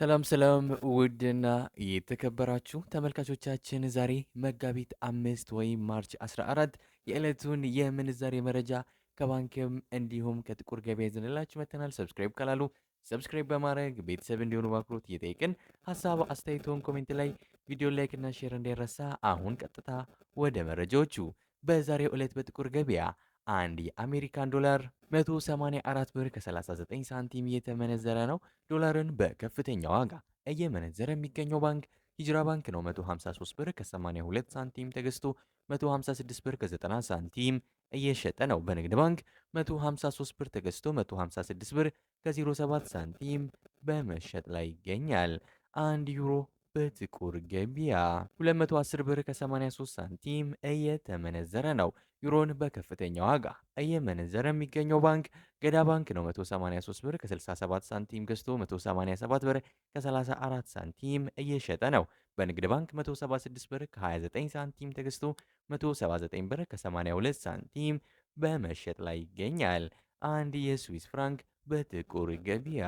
ሰላም ሰላም ውድና የተከበራችሁ ተመልካቾቻችን ዛሬ መጋቢት 5 ወይም ማርች 14 የዕለቱን የምንዛሬ መረጃ ከባንክም እንዲሁም ከጥቁር ገበያ ይዘንላችሁ መጥተናል። ሰብስክራይብ ካላሉ ሰብስክራይብ በማድረግ ቤተሰብ እንዲሆኑ በአክብሮት እየጠየቅን ሀሳብ አስተያየቶን ኮሜንት ላይ ቪዲዮ ላይክ እና ሼር እንዳይረሳ። አሁን ቀጥታ ወደ መረጃዎቹ። በዛሬው ዕለት በጥቁር ገበያ አንድ የአሜሪካን ዶላር 184 ብር ከ39 ሳንቲም እየተመነዘረ ነው። ዶላርን በከፍተኛ ዋጋ እየመነዘረ የሚገኘው ባንክ ሂጅራ ባንክ ነው። 153 ብር ከ82 ሳንቲም ተገዝቶ 156 ብር ከ90 ሳንቲም እየሸጠ ነው። በንግድ ባንክ 153 ብር ተገዝቶ 156 ብር ከ07 ሳንቲም በመሸጥ ላይ ይገኛል። አንድ ዩሮ በጥቁር ገበያ 210 ብር ከ83 ሳንቲም እየተመነዘረ ነው። ዩሮን በከፍተኛ ዋጋ እየመነዘረ የሚገኘው ባንክ ገዳ ባንክ ነው። 183 ብር ከ67 ሳንቲም ገዝቶ 187 ብር ከ34 ሳንቲም እየሸጠ ነው። በንግድ ባንክ 176 ብር ከ29 ሳንቲም ተገዝቶ 179 ብር ከ82 ሳንቲም በመሸጥ ላይ ይገኛል። አንድ የስዊስ ፍራንክ በጥቁር ገበያ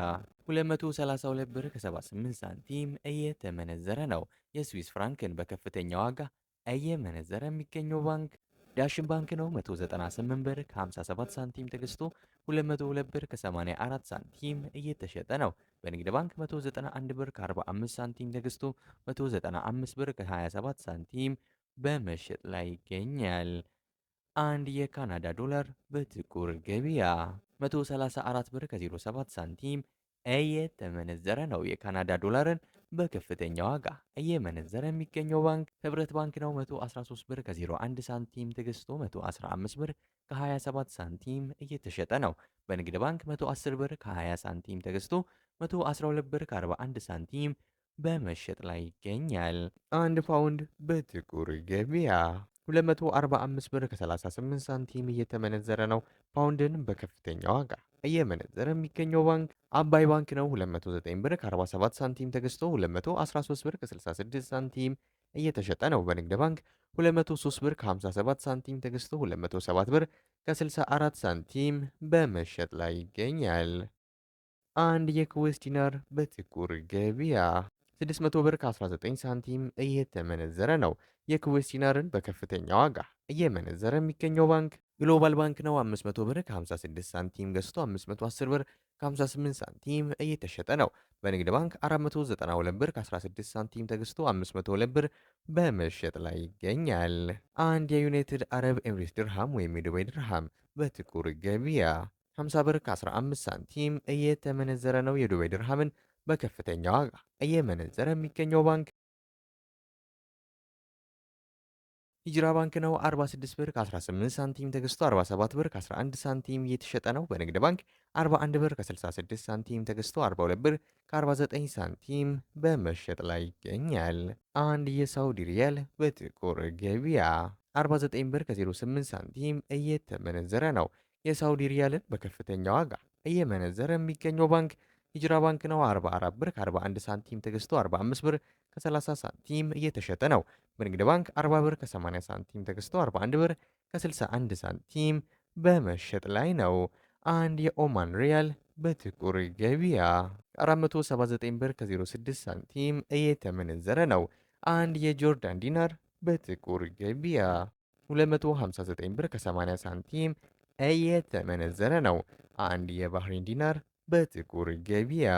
232 ብር ከ78 ሳንቲም እየተመነዘረ ነው። የስዊስ ፍራንክን በከፍተኛ ዋጋ እየመነዘረ የሚገኘው ባንክ ዳሽን ባንክ ነው። 198 ብር ከ57 ሳንቲም ተገዝቶ 202 ብር ከ84 ሳንቲም እየተሸጠ ነው። በንግድ ባንክ 191 ብር ከ45 ሳንቲም ተገዝቶ 195 ብር ከ27 ሳንቲም በመሸጥ ላይ ይገኛል። አንድ የካናዳ ዶላር በጥቁር ገበያ 134 ብር ከ07 ሳንቲም እየተመነዘረ ነው። የካናዳ ዶላርን በከፍተኛ ዋጋ እየመነዘረ የሚገኘው ባንክ ህብረት ባንክ ነው። 113 ብር ከ01 ሳንቲም ተገዝቶ 115 ብር ከ27 ሳንቲም እየተሸጠ ነው። በንግድ ባንክ 110 ብር ከ20 ሳንቲም ተገዝቶ 112 ብር ከ41 ሳንቲም በመሸጥ ላይ ይገኛል። አንድ ፓውንድ በጥቁር ገበያ 245 ብር ከ38 ሳንቲም እየተመነዘረ ነው። ፓውንድን በከፍተኛ ዋጋ እየመነዘረ የሚገኘው ባንክ አባይ ባንክ ነው። 209 ብር ከ47 ሳንቲም ተገዝቶ 213 ብር ከ66 ሳንቲም እየተሸጠ ነው። በንግድ ባንክ 203 ብር ከ57 ሳንቲም ተገዝቶ 207 ብር ከ64 ሳንቲም በመሸጥ ላይ ይገኛል። አንድ የኩዌስ ዲናር በጥቁር ገበያ 600 ብር ከ19 ሳንቲም እየተመነዘረ ነው። የኩዌስ ዲናርን በከፍተኛ ዋጋ እየመነዘረ የሚገኘው ባንክ ግሎባል ባንክ ነው። 500 ብር ከ56 ሳንቲም ገዝቶ 510 ብር ከ58 ሳንቲም እየተሸጠ ነው። በንግድ ባንክ 492 ብር ከ16 ሳንቲም ተገዝቶ 502 ብር በመሸጥ ላይ ይገኛል። አንድ የዩናይትድ አረብ ኤምሬትስ ድርሃም ወይም የዱባይ ድርሃም በጥቁር ገበያ 50 ብር ከ15 ሳንቲም እየተመነዘረ ነው። የዱባይ ድርሃምን በከፍተኛ ዋጋ እየመነዘረ የሚገኘው ባንክ ሂጅራ ባንክ ነው። 46 ብር ከ18 ሳንቲም ተገዝቶ 47 ብር ከ11 ሳንቲም እየተሸጠ ነው። በንግድ ባንክ 41 ብር ከ66 ሳንቲም ተገዝቶ 42 ብር ከ49 ሳንቲም በመሸጥ ላይ ይገኛል። አንድ የሳውዲ ሪያል በጥቁር ገበያ 49 ብር ከ08 ሳንቲም እየተመነዘረ ነው። የሳውዲ ሪያልን በከፍተኛ ዋጋ እየመነዘረ የሚገኘው ባንክ ሂጅራ ባንክ ነው። 44 ብር ከ41 ሳንቲም ተገዝቶ 45 ብር ከ30 ሳንቲም እየተሸጠ ነው። በንግድ ባንክ 40 ብር ከ80 ሳንቲም ተገዝቶ 41 ብር ከ61 ሳንቲም በመሸጥ ላይ ነው። አንድ የኦማን ሪያል በጥቁር ገበያ 479 ብር ከ06 ሳንቲም እየተመነዘረ ነው። አንድ የጆርዳን ዲናር በጥቁር ገበያ 259 ብር ከ80 ሳንቲም እየተመነዘረ ነው። አንድ የባህሬን ዲናር በጥቁር ገበያ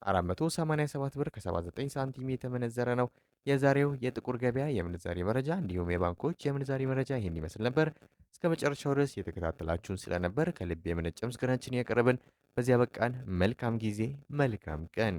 487 ብር ከ79 ሳንቲም የተመነዘረ ነው። የዛሬው የጥቁር ገበያ የምንዛሬ መረጃ እንዲሁም የባንኮች የምንዛሬ መረጃ ይህን ይመስል ነበር። እስከ መጨረሻው ድረስ የተከታተላችሁን ስለነበር ከልብ የመነጨ ምስጋናችን ያቀረብን። በዚያ በቃን። መልካም ጊዜ፣ መልካም ቀን